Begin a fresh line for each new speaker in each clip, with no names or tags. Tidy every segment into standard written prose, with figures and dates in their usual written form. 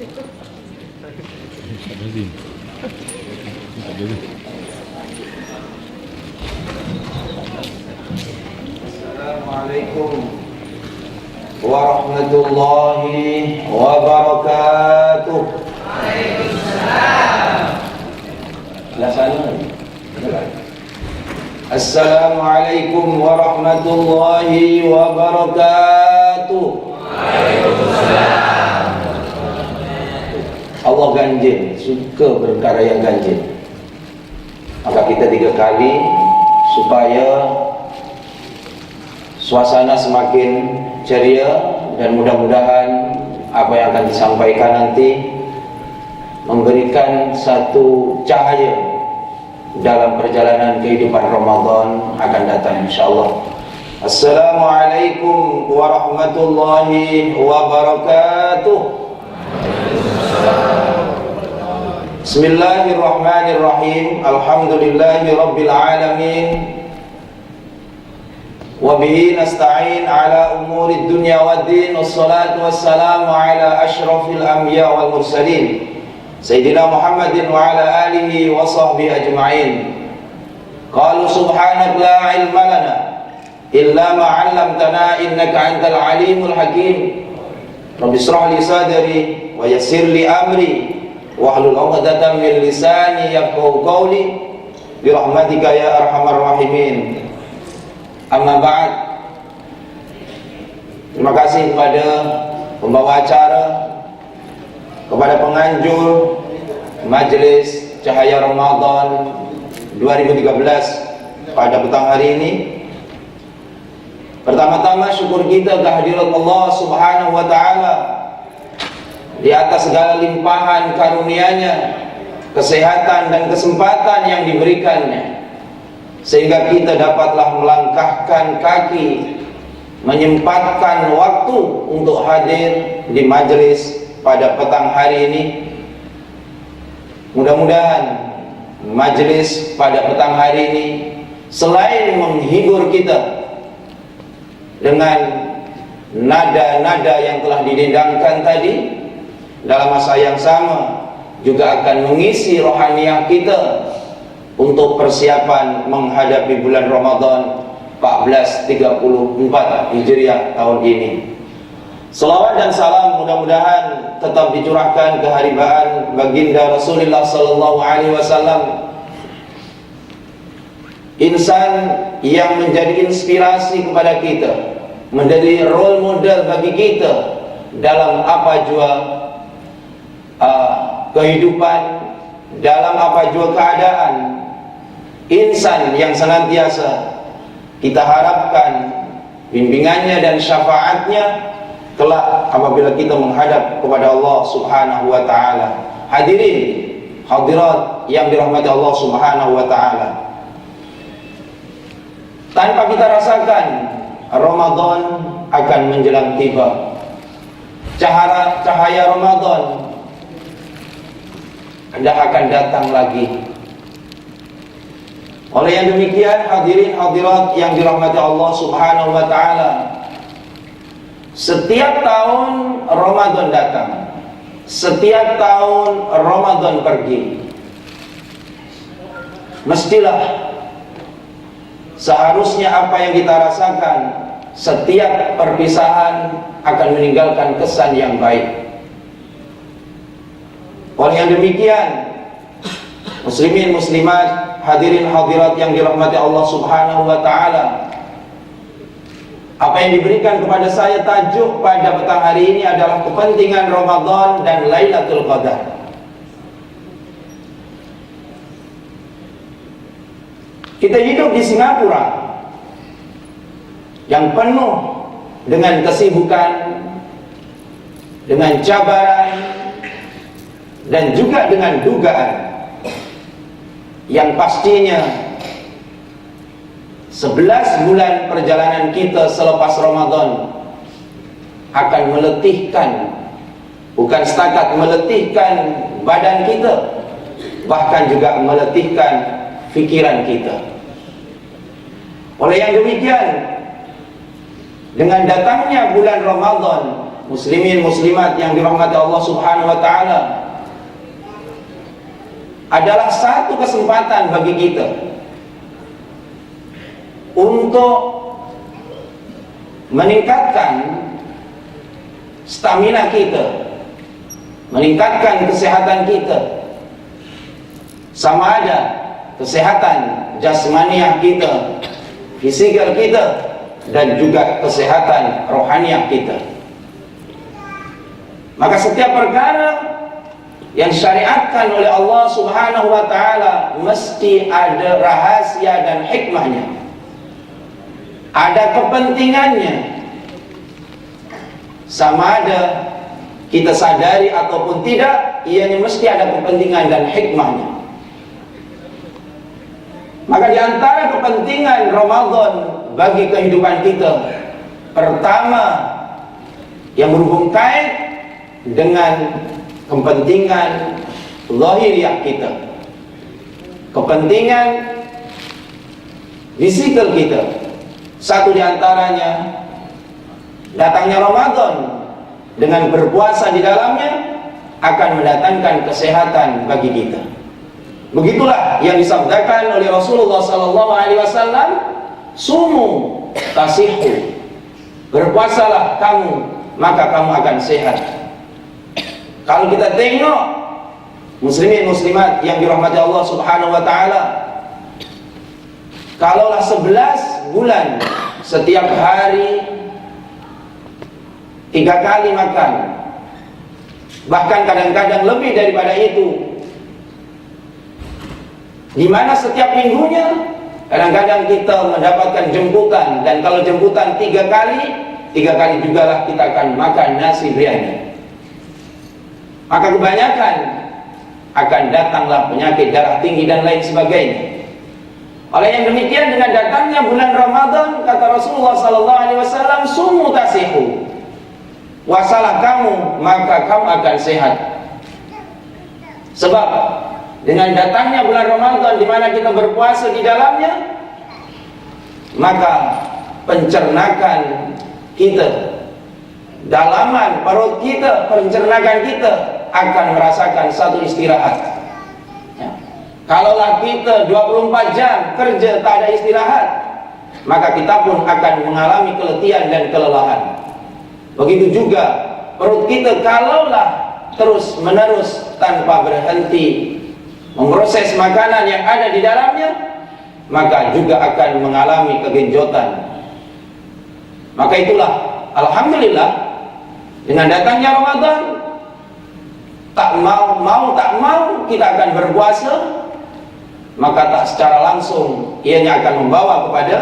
Assalamualaikum warahmatullahi wabarakatuh. Waalaikumsalam. Assalamualaikum warahmatullahi wabarakatuh. Waalaikumsalam. Allah ganjil, suka perkara yang ganjil. Maka kita 3 kali supaya suasana semakin ceria, dan mudah-mudahan apa yang akan disampaikan nanti memberikan satu cahaya dalam perjalanan kehidupan Ramadan akan datang insyaallah. Assalamualaikum warahmatullahi wabarakatuh. Bismillahirrahmanirrahim. Alhamdulillahi rabbil alamin. Wa bihi nasta'in ala umuri dunya waddin. Wassalatu wassalamu ala asyrafil anbiya wal mursalin Sayyidina Muhammadin wa ala alihi wa sahbihi ajma'in. Qalu subhanaka la ilma lana illa ma 'allamtana innaka antal alimul hakim. Rabbi shrah li sadri wa yassir li amri wahlul 'uqdatam min lisani yafqahu qawli bi rahmatika ya arhamar rahimin. Amma ba'd. Terima kasih kepada pembawa acara, kepada penganjur Majelis Cahaya Ramadan 2013 pada petang hari ini. Pertama-tama syukur kita kehadirat Allah Subhanahu wa taala di atas segala limpahan karunia-Nya, kesehatan dan kesempatan yang diberikannya, sehingga kita dapatlah melangkahkan kaki, menyempatkan waktu untuk hadir di majelis pada petang hari ini. Mudah-mudahan majelis pada petang hari ini selain menghibur kita dengan nada-nada yang telah didendangkan tadi, dalam masa yang sama juga akan mengisi rohaniah kita untuk persiapan menghadapi bulan Ramadan 1434 Hijriah tahun ini. Salawat dan salam mudah-mudahan tetap dicurahkan keharibaan baginda Rasulullah sallallahu alaihi wasallam, insan yang menjadi inspirasi kepada kita, menjadi role model bagi kita dalam apa jua kehidupan, dalam apa jua keadaan. Insan yang senantiasa kita harapkan bimbingannya dan syafaatnya kelak apabila kita menghadap kepada Allah Subhanahu wa taala. Hadirin hadirat yang dirahmati Allah Subhanahu wa taala, tanpa kita rasakan Ramadan akan menjelang tiba. Cahaya Ramadan hendak akan datang lagi. Oleh yang demikian, hadirin hadirat yang dirahmati Allah Subhanahu wa taala, setiap tahun Ramadan datang, setiap tahun Ramadan pergi. Mestilah seharusnya apa yang kita rasakan, setiap perpisahan akan meninggalkan kesan yang baik. Oleh yang demikian, muslimin muslimat, hadirin hadirat yang dirahmati Allah Subhanahu wa taala, apa yang diberikan kepada saya tajuk pada petang hari ini adalah kepentingan Ramadan dan Lailatul Qadar. Kita hidup di Singapura yang penuh dengan kesibukan, dengan cabaran, dan juga dengan dugaan yang pastinya 11 bulan perjalanan kita selepas Ramadan akan meletihkan, bukan setakat meletihkan badan kita, bahkan juga meletihkan fikiran kita. Oleh yang demikian, dengan datangnya bulan Ramadan muslimin muslimat yang dirahmati Allah Subhanahu wa taala, adalah satu kesempatan bagi kita untuk meningkatkan stamina kita, meningkatkan kesehatan kita, sama ada kesehatan jasmaniah kita, fisikal kita, dan juga kesehatan rohaniah kita. Maka setiap perkara yang syariatkan oleh Allah Subhanahu wa taala mesti ada rahasia dan hikmahnya, ada kepentingannya. Sama ada kita sadari ataupun tidak, ianya mesti ada kepentingan dan hikmahnya. Maka di antara kepentingan Ramadan bagi kehidupan kita, pertama yang berhubung kait dengan kepentingan lahiriah kita, kepentingan fisikal kita. Satu di antaranya, datangnya Ramadan dengan berpuasa di dalamnya akan mendatangkan kesehatan bagi kita. Begitulah yang disabdakan oleh Rasulullah SAW, sumu tasihhu, berpuasalah kamu maka kamu akan sehat. Kalau kita tengok muslimin muslimat yang dirahmati Allah Subhanahu wa taala, kalaulah 11 bulan setiap hari 3 kali makan, bahkan kadang-kadang lebih daripada itu, di mana setiap minggunya kadang-kadang kita mendapatkan jemputan, dan kalau jemputan 3 kali juga lah kita akan makan nasi biryani. Maka kebanyakan akan datanglah penyakit darah tinggi dan lain sebagainya. Oleh yang demikian, dengan datangnya bulan Ramadan, kata Rasulullah SAW, sumu tasihhu, puasalah kamu maka kamu akan sehat. Sebab dengan datangnya bulan Ramadan di mana kita berpuasa di dalamnya, maka pencernakan kita, dalaman perut kita, pencernaan kita akan merasakan satu istirahat. Ya. Kalaulah kita 24 jam kerja tak ada istirahat, maka kita pun akan mengalami keletihan dan kelelahan. Begitu juga perut kita, kalaulah terus menerus tanpa berhenti memproses makanan yang ada di dalamnya, maka juga akan mengalami kegenjotan. Maka itulah, alhamdulillah, dengan datangnya Ramadan, tak mau kita akan berpuasa, maka tak secara langsung ianya akan membawa kepada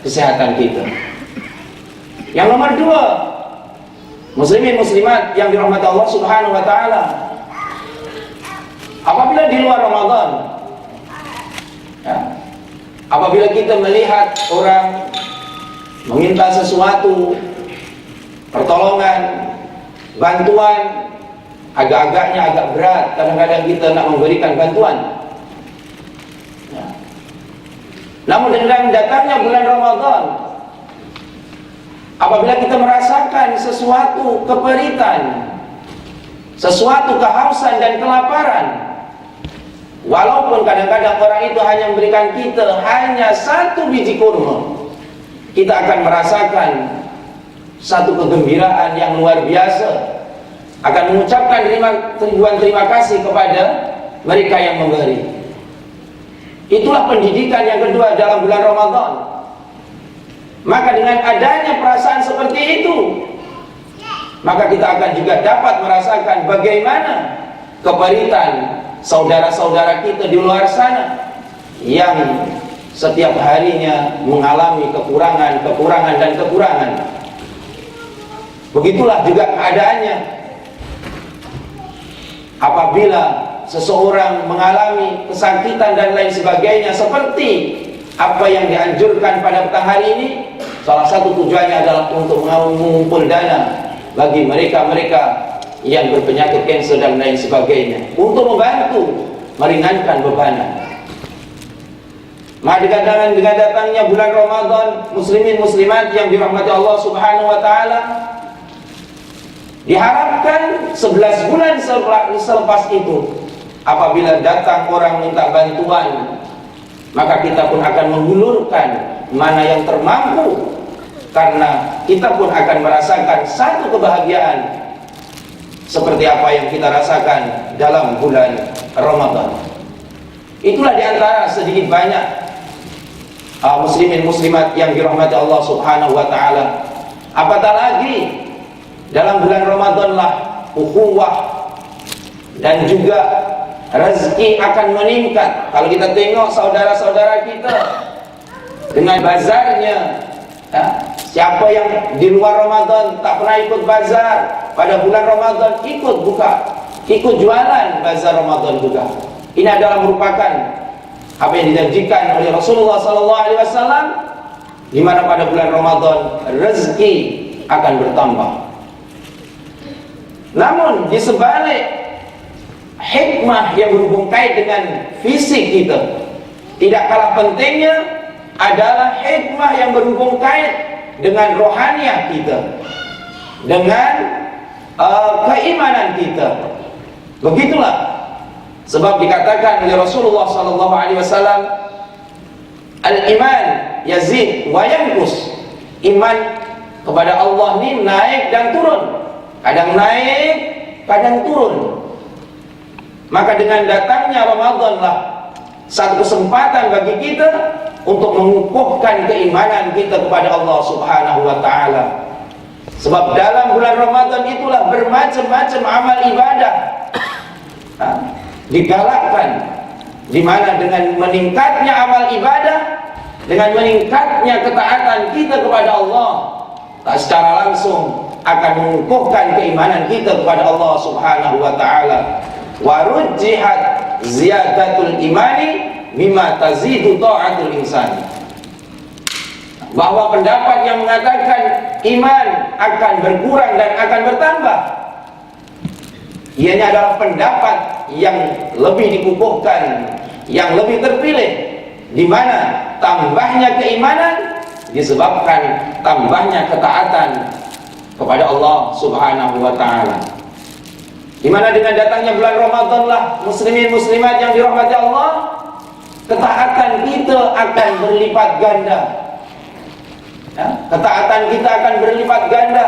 kesehatan kita. Yang nomor 2, muslimin muslimat yang dirahmati Allah Subhanahu wa taala, apabila di luar Ramadan, ya, apabila kita melihat orang meminta sesuatu, pertolongan, bantuan, agak-agaknya agak berat kadang-kadang kita nak memberikan bantuan. Ya. Namun dengan datangnya bulan Ramadan, apabila kita merasakan sesuatu keperitan, sesuatu kehausan dan kelaparan, walaupun kadang-kadang orang itu hanya memberikan kita hanya 1 biji kurma, kita akan merasakan satu kegembiraan yang luar biasa, akan mengucapkan ribuan terima kasih kepada mereka yang memberi. Itulah pendidikan yang kedua dalam bulan Ramadan. Maka dengan adanya perasaan seperti itu, maka kita akan juga dapat merasakan bagaimana keperitan saudara-saudara kita di luar sana yang setiap harinya mengalami kekurangan dan kekurangan. Begitulah juga keadaannya apabila seseorang mengalami kesakitan dan lain sebagainya, seperti apa yang dianjurkan pada petang hari ini. Salah satu tujuannya adalah untuk mengumpul dana bagi mereka-mereka yang berpenyakit kanker dan lain sebagainya, untuk membantu meringankan bebanan. Maka dengan datangnya bulan Ramadan, muslimin muslimat yang dirahmati Allah Subhanahu wa taala, Diharapkan 11 bulan selepas itu, apabila datang orang minta bantuan, maka kita pun akan menghulurkan mana yang termampu, karena kita pun akan merasakan satu kebahagiaan seperti apa yang kita rasakan dalam bulan Ramadan. Itulah diantara sedikit banyak muslimin muslimat yang dirahmati Allah Subhanahu wa taala. Apatah lagi dalam bulan Ramadanlah ukhuwah dan juga rezeki akan meningkat. Kalau kita tengok saudara-saudara kita dengan bazarnya, ya, siapa yang di luar Ramadan tak pernah ikut bazar, pada bulan Ramadan ikut buka, ikut jualan bazar Ramadan juga. Ini adalah merupakan apa yang dijanjikan oleh Rasulullah SAW, di mana pada bulan Ramadan rezeki akan bertambah. Namun di sebalik hikmah yang berhubung kait dengan fisik kita, tidak kalah pentingnya adalah hikmah yang berhubung kait dengan rohaniah kita, dengan keimanan kita. Begitulah sebab dikatakan oleh Rasulullah SAW, al-iman yazid wa yanqus. Iman kepada Allah ini naik dan turun, kadang naik, kadang turun. Maka dengan datangnya Ramadanlah satu kesempatan bagi kita untuk mengukuhkan keimanan kita kepada Allah Subhanahu wa taala. Sebab dalam bulan Ramadan itulah bermacam-macam amal ibadah digalakkan, di mana dengan meningkatnya amal ibadah, dengan meningkatnya ketaatan kita kepada Allah, tak secara langsung akan mengukuhkan keimanan kita kepada Allah Subhanahu wa taala. Wa rujjihat ziyadatul imani mimma tazidu ta'atul insani. Bahwa pendapat yang mengatakan iman akan berkurang dan akan bertambah, ianya adalah pendapat yang lebih dikukuhkan, yang lebih terpilih, di mana tambahnya keimanan disebabkan tambahnya ketaatan kepada Allah Subhanahu wa taala. Di mana dengan datangnya bulan Ramadanlah muslimin muslimat yang dirahmati Allah, ketaatan kita akan berlipat ganda. Ya, ketaatan kita akan berlipat ganda.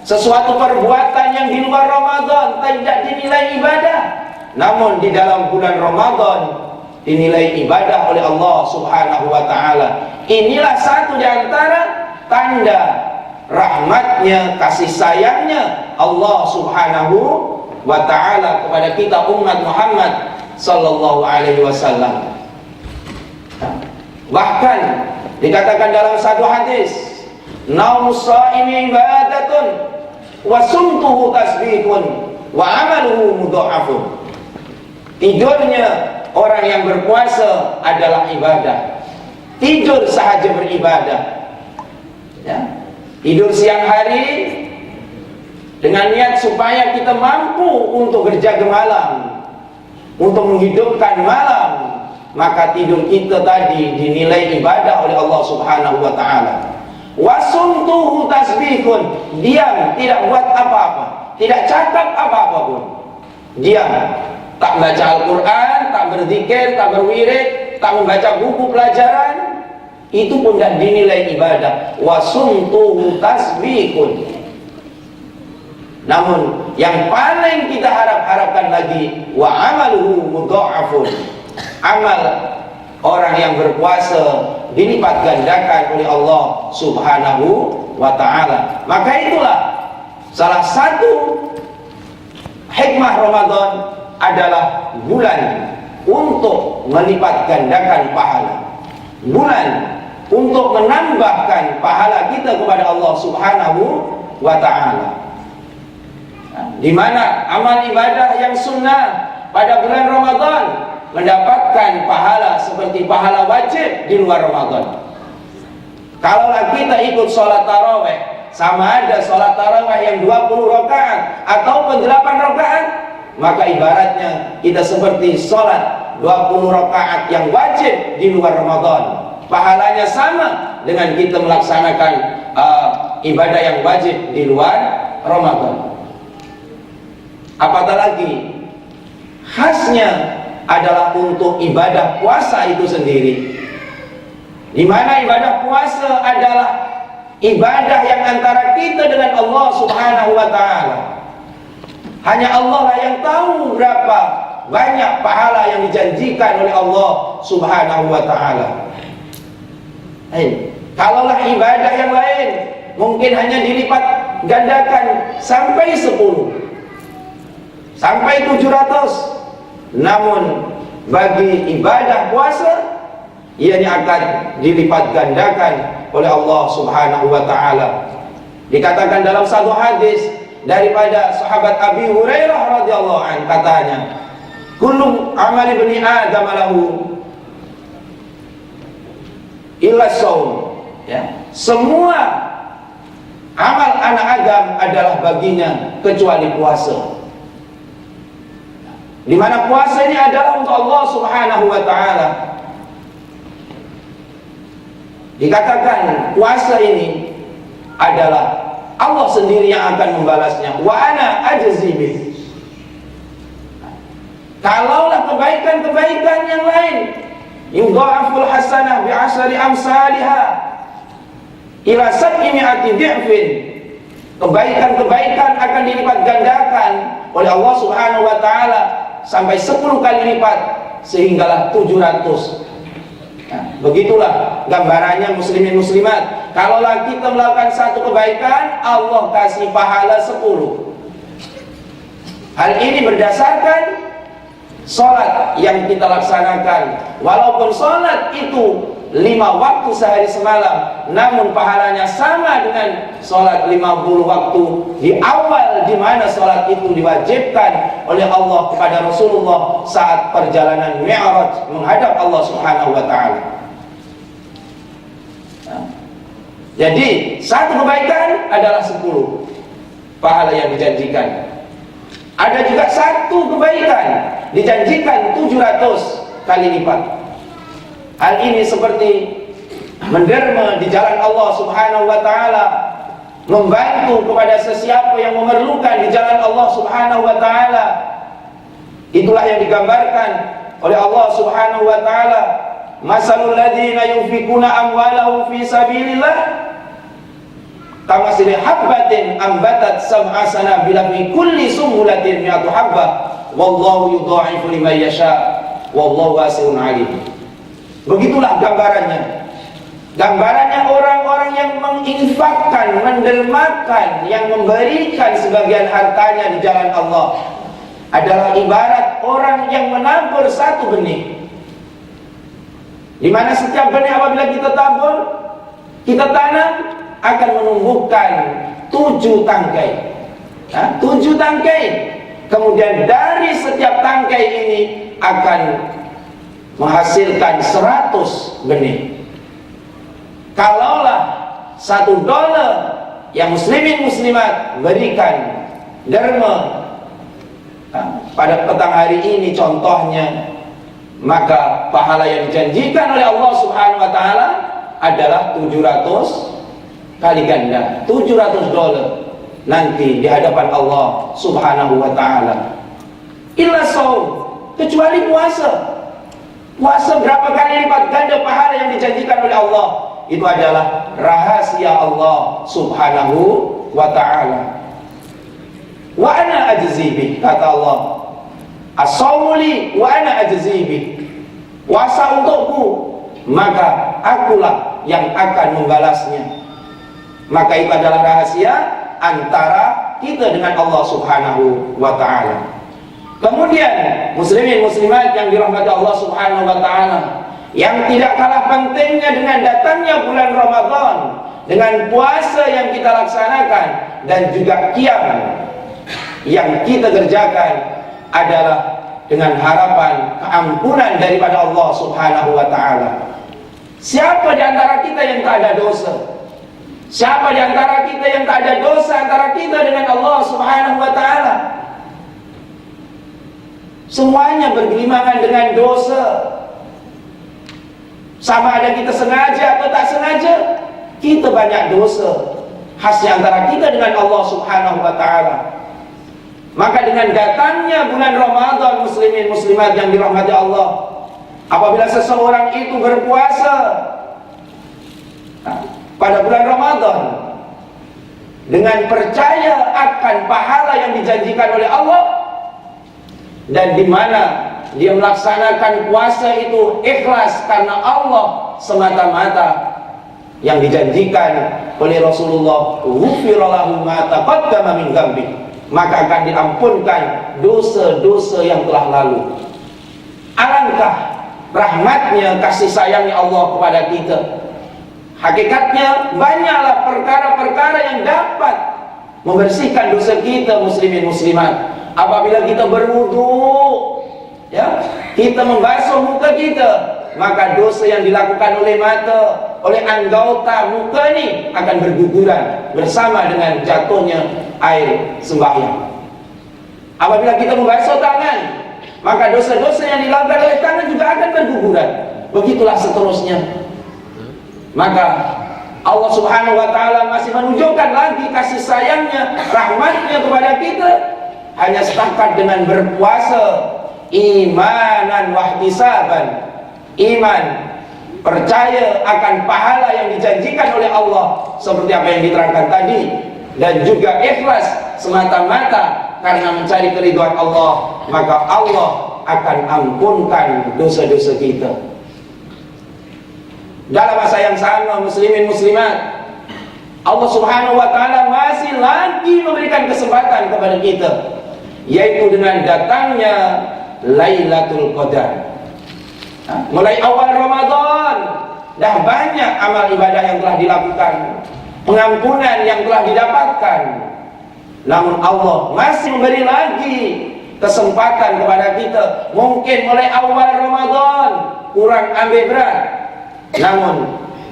Sesuatu perbuatan yang di luar Ramadan tidak dinilai ibadah, namun di dalam bulan Ramadan dinilai ibadah oleh Allah Subhanahu wa taala. Inilah satu di antara tanda rahmatnya, kasih sayangnya Allah Subhanahu wa taala kepada kita umat Muhammad sallallahu alaihi wasallam. Bahkan dikatakan dalam satu hadis, naumus shaimi ibadatun wa sumtuhu tasbihun wa amaluhu mudha'afun. Tidurnya orang yang berpuasa adalah ibadah. Tidur sahaja beribadah, ya. Tidur siang hari dengan niat supaya kita mampu untuk berjaga malam, untuk menghidupkan malam, maka tidur kita tadi dinilai ibadah oleh Allah Subhanahu wa taala. Wasumtuhu tasbihun, diam, tidak buat apa-apa, tidak cakap apa-apa pun, diam, tak baca Al-Quran, tak berzikir, tak berwirid, tak membaca buku pelajaran, itu pun tidak dinilai ibadah. Wasumtuhu tasbihun. Namun yang paling kita harapkan lagi, wa amaluhu mudha'afun. Amal orang yang berpuasa dilipat gandakan oleh Allah Subhanahu wa ta'ala. Maka itulah salah satu hikmah Ramadan adalah bulan untuk melipat gandakan pahala, bulan untuk menambahkan pahala kita kepada Allah Subhanahu wa ta'ala. Di mana amal ibadah yang sunnah pada bulan Ramadan mendapatkan pahala seperti pahala wajib di luar Ramadan. Kalaulah kita ikut sholat taraweh, sama ada sholat taraweh yang 20 rakaat ataupun 8 rakaat, maka ibaratnya kita seperti sholat 20 rakaat yang wajib di luar Ramadan. Pahalanya sama dengan kita melaksanakan ibadah yang wajib di luar Ramadan. Apatah lagi khasnya adalah untuk ibadah puasa itu sendiri, di mana ibadah puasa adalah ibadah yang antara kita dengan Allah Subhanahu wa ta'ala. Hanya Allah lah yang tahu berapa banyak pahala yang dijanjikan oleh Allah Subhanahu wa ta'ala. Kalaulah ibadah yang lain mungkin hanya dilipat gandakan sampai 10, sampai 700. Namun bagi ibadah puasa, ianya akan dilipat gandakan oleh Allah Subhanahu wa ta'ala. Dikatakan dalam satu hadis daripada sahabat Abi Hurairah radhiyallahu anhu, katanya, kullu amali bani Adam lahu illa shaum, ya, semua amal anak Adam adalah baginya kecuali puasa. Di mana puasa ini adalah untuk Allah Subhanahu wa ta'ala. Dikatakan puasa ini adalah Allah sendiri yang akan membalasnya. Wa ana ajzi bih. Kalaulah kebaikan-kebaikan yang lain, yudha'aful hasanah bi asyri amsalihha ila 700 dhi'fin, kebaikan-kebaikan akan dilipat gandakan oleh Allah Subhanahu wa ta'ala sampai 10 kali lipat, sehinggalah 700. Nah, begitulah gambarannya muslimin muslimat. Kalaulah kita melakukan satu kebaikan, Allah kasih pahala 10. Hal ini berdasarkan sholat yang kita laksanakan. Walaupun sholat itu 5 waktu sehari semalam, namun pahalanya sama dengan sholat 50 waktu di awal, di mana sholat itu diwajibkan oleh Allah kepada Rasulullah saat perjalanan Mi'raj menghadap Allah Subhanahu wa ta'ala. Jadi satu kebaikan adalah 10 pahala yang dijanjikan. Ada juga satu kebaikan dijanjikan 700 kali lipat. Hal ini seperti menderma di jalan Allah Subhanahu wa ta'ala, membantu kepada sesiapa yang memerlukan di jalan Allah Subhanahu wa ta'ala. Itulah yang digambarkan oleh Allah Subhanahu wa ta'ala. Masalul ladzina yunfikuna amwalahum fi sabilillah kamasili habbatin ambatat sab'a sanabila fi kulli sumbulatin mi'atu habbah wallahu yudha'ifu liman yasha wallahu wasi'un 'alim. Begitulah gambarannya. Gambarannya orang-orang yang menginfakkan, mendermakan, yang memberikan sebagian hartanya di jalan Allah adalah ibarat orang yang menabur satu benih, di mana setiap benih apabila kita tabur, kita tanam, akan menumbuhkan 7 tangkai. 7 tangkai. Kemudian dari setiap tangkai ini akan menghasilkan 100 benih. Kalaulah $1 yang muslimin muslimat berikan derma pada petang hari ini contohnya, maka pahala yang dijanjikan oleh Allah Subhanahu wa ta'ala adalah 700 kali ganda, $700 nanti di hadapan Allah Subhanahu wa ta'ala. Illa shaum, kecuali puasa. Puasa berapa kali lipat ganda pahala yang dijanjikan oleh Allah? Itu adalah rahasia Allah Subhanahu wa ta'ala. Wa ana ajzi bih, kata Allah. As-shaumu li wa ana ajzi bih. Puasa untukku, maka akulah yang akan membalasnya. Maka itu adalah rahasia antara kita dengan Allah Subhanahu wa ta'ala. Kemudian muslimin muslimat yang dirahmati Allah Subhanahu wa ta'ala, yang tidak kalah pentingnya dengan datangnya bulan Ramadan, dengan puasa yang kita laksanakan dan juga qiyam yang kita kerjakan adalah dengan harapan keampunan daripada Allah Subhanahu wa ta'ala. Siapa di antara kita yang tak ada dosa? Siapa di antara kita yang tak ada dosa antara kita dengan Allah Subhanahu wa ta'ala? Semuanya bergelimangan dengan dosa. Sama ada kita sengaja atau tak sengaja, kita banyak dosa khasnya antara kita dengan Allah Subhanahu wa ta'ala. Maka dengan datangnya bulan Ramadan, muslimin muslimat yang dirahmati Allah, apabila seseorang itu berpuasa pada bulan Ramadan dengan percaya akan pahala yang dijanjikan oleh Allah, dan di mana dia melaksanakan puasa itu ikhlas karena Allah semata-mata, yang dijanjikan oleh Rasulullah, ghufira lahu ma taqaddama min dzambi, maka akan diampunkan dosa-dosa yang telah lalu. Alangkah rahmatnya, kasih sayangnya Allah kepada kita. Hakikatnya banyaklah perkara-perkara yang dapat membersihkan dosa kita, muslimin muslimat. Apabila kita berwudu, ya, kita membasuh muka kita, maka dosa yang dilakukan oleh mata, oleh anggota muka ini akan berguguran bersama dengan jatuhnya air sembahyang. Apabila kita membasuh tangan, maka dosa-dosa yang dilakukan oleh tangan juga akan berguguran. Begitulah seterusnya. Maka Allah Subhanahu wa ta'ala masih menunjukkan lagi kasih sayangnya, rahmatnya kepada kita, hanya setakat dengan berpuasa imanan wahtisaban, iman, percaya akan pahala yang dijanjikan oleh Allah seperti apa yang diterangkan tadi, dan juga ikhlas semata-mata karena mencari keridhaan Allah, maka Allah akan ampunkan dosa-dosa kita. Dalam masa yang sama, muslimin muslimat, Allah Subhanahu wa ta'ala masih lagi memberikan kesempatan kepada kita, yaitu dengan datangnya Lailatul Qadar. Mulai awal Ramadan dah banyak amal ibadah yang telah dilakukan, pengampunan yang telah didapatkan. Namun Allah masih memberi lagi kesempatan kepada kita. Mungkin mulai awal Ramadan kurang ambil berat, namun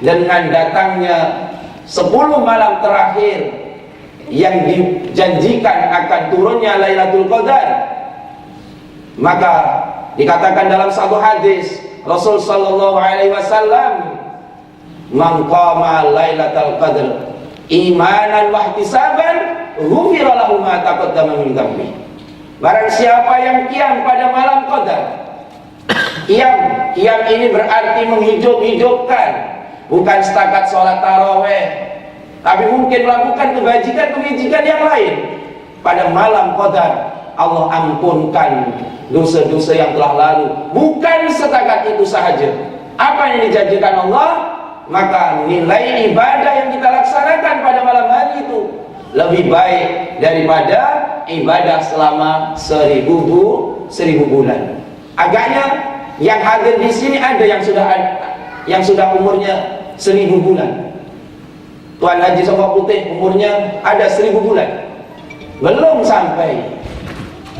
dengan datangnya 10 malam terakhir yang dijanjikan akan turunnya Lailatul Qadar, maka dikatakan dalam satu hadis Rasul sallallahu alaihi wasallam, "Man qama Lailatul Qadar imanan wa ihtisaban, ghufira lahu ma taqaddama min dzambi." Barang siapa yang qiyam pada malam Qadar, qiyam ini berarti menghidup-hidupkan, bukan setakat sholat taraweh, tapi mungkin melakukan kebajikan-kebajikan yang lain. Pada malam Qadar Allah ampunkan dosa-dosa yang telah lalu. Bukan setakat itu sahaja. Apa yang dijanjikan Allah, maka nilai ibadah yang kita laksanakan pada malam hari itu lebih baik daripada ibadah selama 1000 bulan. Agaknya yang hadir di sini ada yang sudah umurnya 1000 bulan. Tuan Haji Sawah Putih umurnya ada 1000 bulan, belum sampai.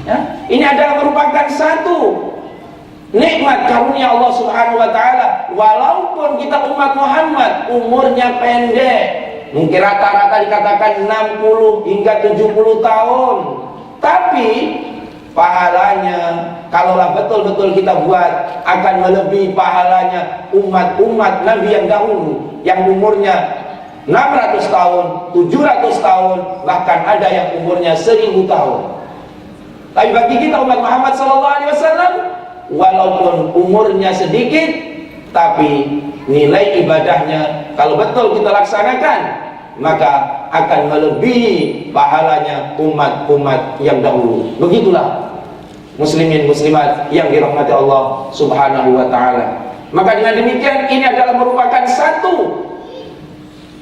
Ya, ini adalah merupakan satu nikmat karunia Allah Subhanahu wa ta'ala. Walaupun kita umat Muhammad umurnya pendek, mungkin rata-rata dikatakan 60 hingga 70 tahun, tapi pahalanya kalaulah betul-betul kita buat akan melebihi pahalanya umat-umat Nabi yang dahulu yang umurnya 600 tahun, 700 tahun, bahkan ada yang umurnya 1000 tahun. Tapi bagi kita umat Muhammad SAW, walaupun umurnya sedikit, tapi nilai ibadahnya kalau betul kita laksanakan, maka akan melebihi pahalanya umat-umat yang dahulu. Begitulah muslimin muslimat yang dirahmati Allah Subhanahu wa ta'ala. Maka dengan demikian ini adalah merupakan satu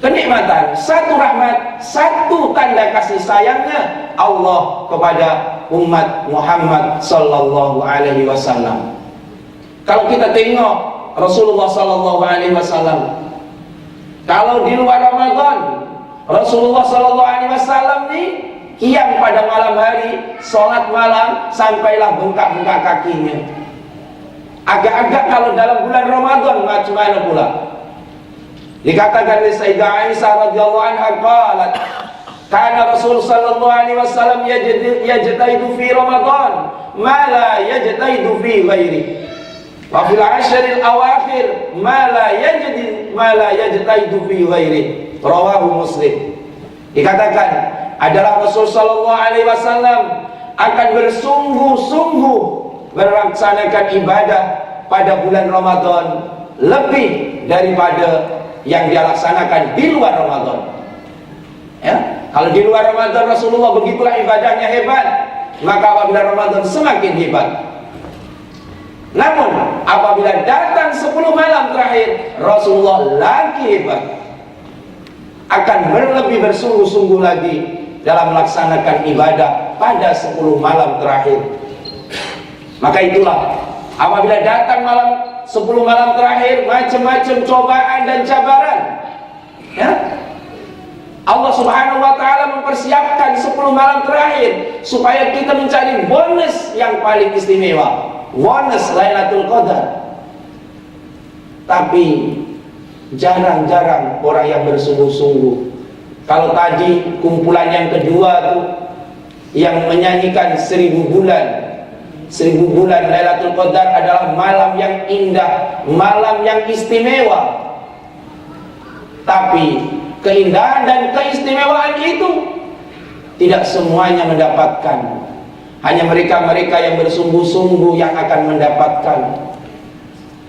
kenikmatan, satu rahmat, satu tanda kasih sayangnya Allah kepada umat Muhammad sallallahu alaihi wasallam. Kalau kita tengok Rasulullah sallallahu alaihi wasallam, kalau di luar Ramadan Rasulullah sallallahu alaihi wasallam nih qiyam pada malam hari, sholat malam sampailah bengkak-bengkak kakinya. Agak-agak kalau dalam bulan Ramadan macam mana pula? Dikatakan oleh Sayyidah Aisyah radhiyallahu anha qalat, kana Rasul sallallahu alaihi wasallam yajtaidu fi Ramadan ma la yajtaidu fi ghairi, wa fil ashril awakhir ma la yajtaidu fi ghairi, rawahu Muslim. Dikatakan adalah Rasul sallallahu alaihi wasallam akan bersungguh-sungguh melaksanakan ibadah pada bulan Ramadan lebih daripada yang dia laksanakan di luar Ramadan. Ya, kalau di luar Ramadan Rasulullah begitulah ibadahnya hebat, maka apabila Ramadan semakin hebat. Namun apabila datang 10 malam terakhir, Rasulullah lagi hebat, akan lebih bersungguh-sungguh lagi dalam melaksanakan ibadah pada 10 malam terakhir. Maka itulah apabila datang 10 malam terakhir, macam-macam cobaan dan cabaran, ya, Allah Subhanahu wa ta'ala mempersiapkan 10 malam terakhir supaya kita mencari bonus yang paling istimewa, bonus Lailatul Qadar. Tapi jarang-jarang orang yang bersungguh-sungguh. Kalau tadi kumpulan yang kedua tuh yang menyanyikan 1000 bulan, 1000 bulan Lailatul Qadar adalah malam yang indah, malam yang istimewa. Tapi keindahan dan keistimewaan itu tidak semuanya mendapatkan. Hanya mereka-mereka yang bersungguh-sungguh yang akan mendapatkan.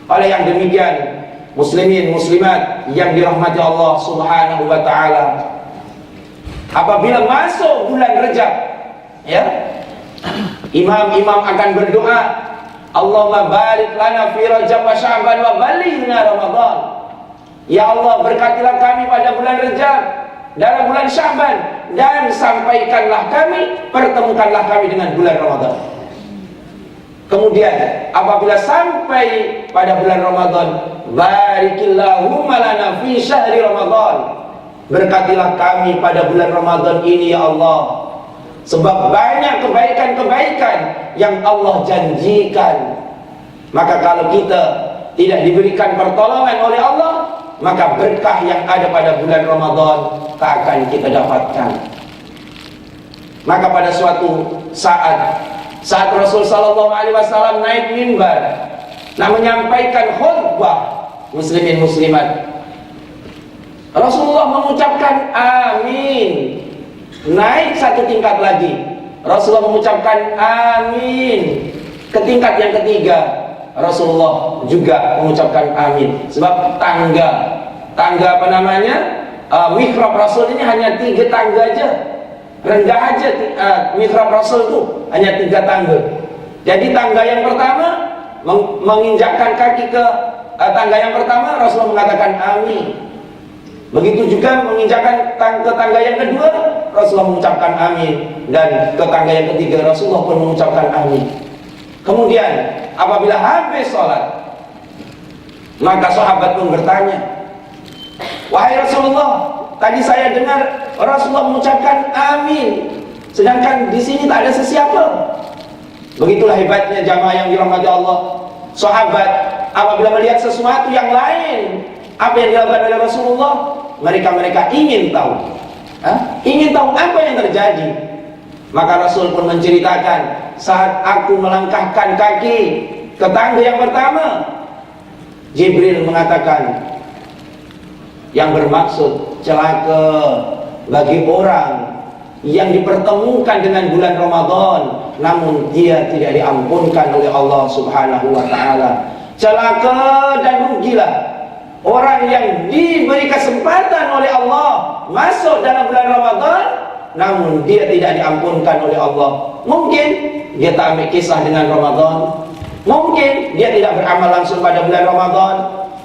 Oleh yang demikian, muslimin muslimat yang dirahmati Allah Subhanahu wa ta'ala, apabila masuk bulan Rajab, ya, imam-imam akan berdoa, Allahumma barik lana fi Rajab wa Sya'ban wa balighna Ramadan. Ya Allah, berkatilah kami pada bulan Rajab dalam bulan Sya'ban, dan sampaikanlah kami, pertemukanlah kami dengan bulan Ramadan. Kemudian apabila sampai pada bulan Ramadan, barikillahumma lana fi syahri Ramadan, berkatilah kami pada bulan Ramadan ini ya Allah, sebab banyak kebaikan-kebaikan yang Allah janjikan. Maka kalau kita tidak diberikan pertolongan oleh Allah, maka berkah yang ada pada bulan Ramadan tak akan kita dapatkan. Maka pada suatu saat Rasul sallallahu alaihi wasallam naik mimbar, menyampaikan khutbah muslimin muslimat, Rasulullah mengucapkan amin. Naik satu tingkat lagi, Rasulullah mengucapkan amin. Ke tingkat yang ketiga, Rasulullah juga mengucapkan amin. Sebab tangga apa namanya, mihrab Rasul ini hanya 3 tangga aja, rendah aja. Mihrab Rasul itu hanya 3 tangga. Jadi tangga yang pertama, menginjakkan kaki ke tangga yang pertama, Rasulullah mengatakan amin. Begitu juga menginjakkan ke tangga yang kedua, Rasulullah mengucapkan amin. Dan ke tangga yang ketiga, Rasulullah pun mengucapkan amin. Kemudian apabila habis sholat, maka sahabat pun bertanya, wahai Rasulullah, tadi saya dengar Rasulullah mengucapkan amin, sedangkan di sini tak ada sesiapa. Begitulah hebatnya jamaah yang dirahmati Allah. Sahabat apabila melihat sesuatu yang lain apa yang dilakukan oleh Rasulullah, mereka ingin tahu, ingin tahu apa yang terjadi. Maka Rasul pun menceritakan, saat aku melangkahkan kaki ke tangga yang pertama, Jibril mengatakan, yang bermaksud celaka bagi orang yang dipertemukan dengan bulan Ramadan namun dia tidak diampunkan oleh Allah Subhanahu wa ta'ala. Celaka dan rugilah orang yang diberi kesempatan oleh Allah masuk dalam bulan Ramadan namun dia tidak diampunkan oleh Allah. Mungkin dia tak ambil kisah dengan Ramadan, mungkin dia tidak beramal langsung pada bulan Ramadan,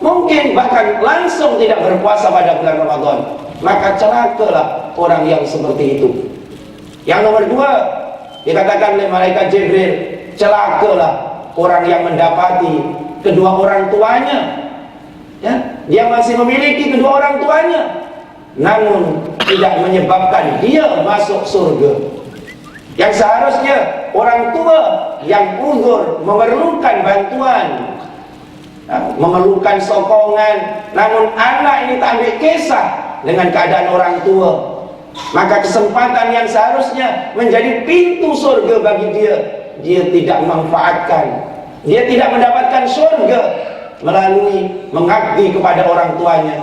mungkin bahkan langsung tidak berpuasa pada bulan Ramadan. Maka celakalah orang yang seperti itu. Yang nomor 2, dikatakan oleh malaikat Jibril, celakalah orang yang mendapati kedua orang tuanya, ya, dia masih memiliki kedua orang tuanya namun tidak menyebabkan dia masuk surga. Yang seharusnya orang tua yang uzur memerlukan bantuan, memerlukan sokongan, namun anak ini tak ambil kisah dengan keadaan orang tua, maka kesempatan yang seharusnya menjadi pintu surga bagi dia, dia tidak memanfaatkan. Dia tidak mendapatkan surga melalui mengabdi kepada orang tuanya.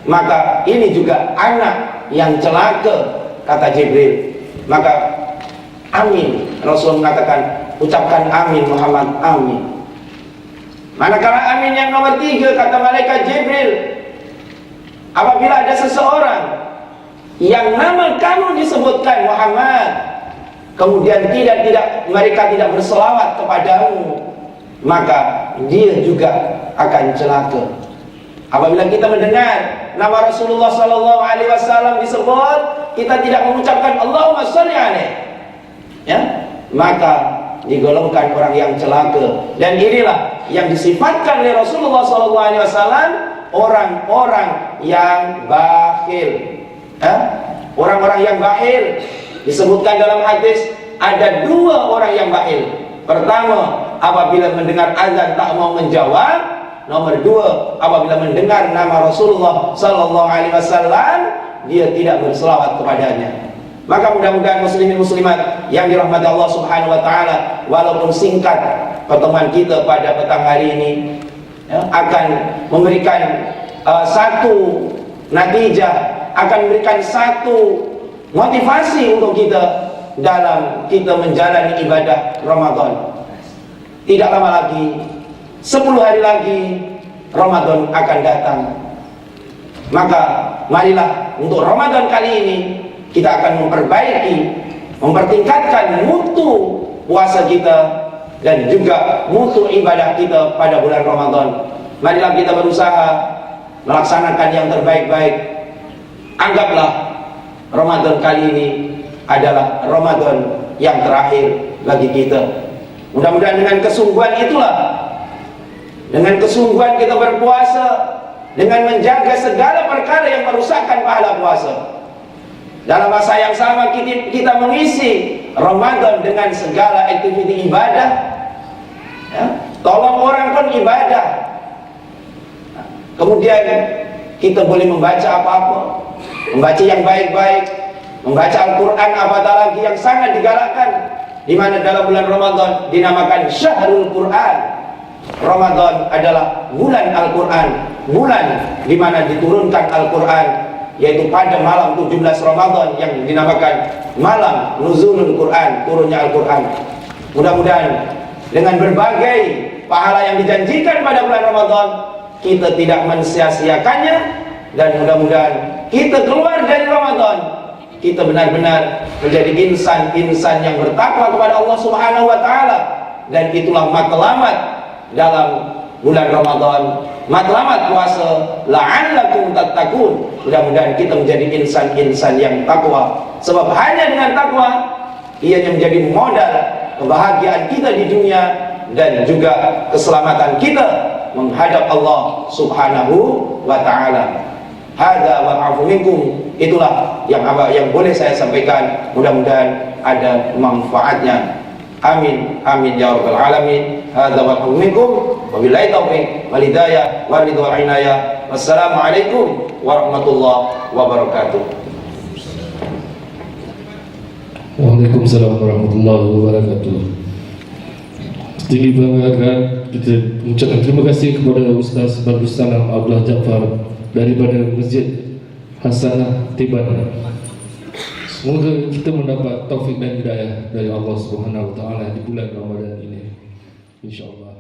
Maka ini juga anak yang celaka, kata Jibril. Maka amin Rasul mengatakan, ucapkan amin Muhammad, amin. Manakala amin yang nomor 3, kata malaikat Jibril, apabila ada seseorang yang nama kamu disebutkan Muhammad, kemudian mereka tidak berselawat kepadamu, maka dia juga akan celaka. Apabila kita mendengar nama Rasulullah sallallahu alaihi wasallam disebut, kita tidak mengucapkan Allahumma shalli alaihi, ya, maka digolongkan orang yang celaka. Dan inilah yang disifatkan oleh Rasulullah sallallahu alaihi wasallam, orang-orang yang bakhil. Orang-orang yang bakhil disebutkan dalam hadis ada 2 orang yang bakhil. Pertama, apabila mendengar azan tak mau menjawab. Nomor 2, apabila mendengar nama Rasulullah sallallahu alaihi wasallam, dia tidak berselawat kepadanya. Maka mudah-mudahan muslimin muslimat yang dirahmati Allah Subhanahu wa taala, walaupun singkat pertemuan kita pada petang hari ini, ya, akan memberikan satu natijah, akan memberikan satu motivasi untuk kita dalam kita menjalani ibadah Ramadan. Tidak lama lagi, 10 hari lagi Ramadan akan datang. Maka marilah untuk Ramadan kali ini kita akan mempertingkatkan mutu puasa kita dan juga mutu ibadah kita pada bulan Ramadan. Marilah kita berusaha melaksanakan yang terbaik-baik. Anggaplah Ramadan kali ini adalah Ramadan yang terakhir bagi kita. Mudah-mudahan dengan kesungguhan itulah, dengan kesungguhan kita berpuasa, dengan menjaga segala perkara yang merusakkan pahala puasa. Dalam masa yang sama kita mengisi Ramadan dengan segala aktiviti ibadah, ya, tolong orang pun ibadah. Kemudian kita boleh membaca apa-apa, membaca yang baik-baik, membaca Al-Quran apatah lagi yang sangat digalakkan, di mana dalam bulan Ramadan dinamakan Syahrul Quran. Ramadan adalah bulan Al-Quran, bulan di mana diturunkan Al-Quran, yaitu pada malam 17 Ramadan yang dinamakan malam Nuzulul Quran, turunnya Al-Quran. Mudah-mudahan dengan berbagai pahala yang dijanjikan pada bulan Ramadan, kita tidak mensia-siakannya, dan mudah-mudahan kita keluar dari Ramadan, kita benar-benar menjadi insan-insan yang bertakwa kepada Allah Subhanahu wa taala. Dan itulah matlamat dalam bulan Ramadan, matlamat puasa, la'allakum tattaqun. Mudah-mudahan kita menjadi insan-insan yang takwa, sebab hanya dengan takwa ianya menjadi modal kebahagiaan kita di dunia dan juga keselamatan kita menghadap Allah Subhanahu wa taala. Hadza wa afu minkum, itulah yang boleh saya sampaikan, mudah-mudahan ada manfaatnya. Amin amin ya rabbal alamin. Hadza wa afu minkum, wabillahi taufiq wal hidayah wal ridha wal inayah. Wassalamualaikum warahmatullahi wabarakatuh.
Waalaikumsalam warahmatullahi wabarakatuh. Setinggi banggakan kita mengucapkan terima kasih kepada Ustaz Badrus Salam Abdullah Jaafar daripada Masjid Hasanah Tiban. Semoga kita mendapat taufik dan hidayah dari Allah Subhanahu wa taala di bulan Ramadan ini, insyaallah.